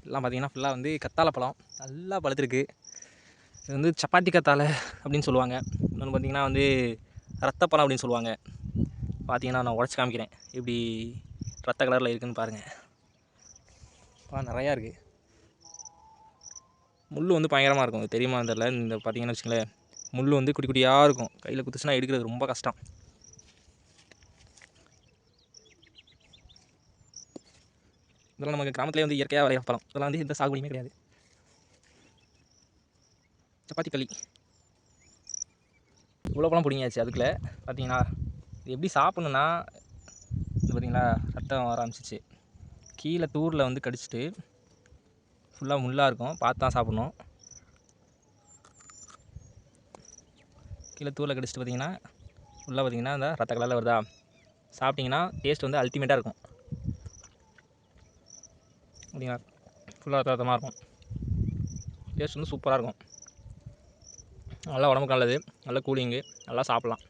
எல்லாம் பார்த்தீங்கன்னா ஃபுல்லாக வந்து கத்தாழை பழம் நல்லா பழுத்திருக்கு. இது வந்து சப்பாத்தி கத்தாழை அப்படின்னு சொல்லுவாங்க. இன்னொன்று பார்த்தீங்கன்னா வந்து ரத்தப்பழம் அப்படின்னு சொல்லுவாங்க. பார்த்தீங்கன்னா நான் உடச்சி காமிக்கிறேன், எப்படி ரத்த கலரில் இருக்குதுன்னு பாருங்கள். நிறையா இருக்குது. முள் வந்து பயங்கரமாக இருக்கும், தெரியுமா தெரில. இந்த பார்த்தீங்கன்னு வச்சுங்களேன், முள் வந்து குட்டி குட்டியாக இருக்கும். கையில் குத்துச்சுன்னா எடுக்கிறது ரொம்ப கஷ்டம். இதெல்லாம் நமக்கு கிராமத்துலேயே வந்து இயற்கையாக வரைய பழம். இதெல்லாம் வந்து எந்த சாகுபடியுமே கிடையாது. சப்பாத்தி களி இவ்வளோ பழம் பிடிங்கியாச்சு. அதுக்குள்ளே பார்த்தீங்கன்னா இது எப்படி சாப்பிட்ணுன்னா, இது பார்த்தீங்களா ரத்தம் வர ஆரம்பிச்சிச்சு. கீழே தூரில் வந்து கடிச்சிட்டு ஃபுல்லாக முள்ளாக இருக்கும், பார்த்து தான் சாப்பிட்ணும். கீழே தூரில் கடிச்சிட்டு பார்த்தீங்கன்னா ஃபுல்லாக பார்த்தீங்கன்னா இந்த ரத்த கலரில் வருதா, சாப்பிட்டிங்கன்னா டேஸ்ட் வந்து அல்டிமேட்டாக இருக்கும். அப்படிங்களா, ஃபுல்லாக ரத்த ரத்தமாக இருக்கும். டேஸ்ட் வந்து சூப்பராக இருக்கும். நல்லா உடம்புக்கு நல்லது, நல்ல கூலிங்கு, நல்லா சாப்பிட்லாம்.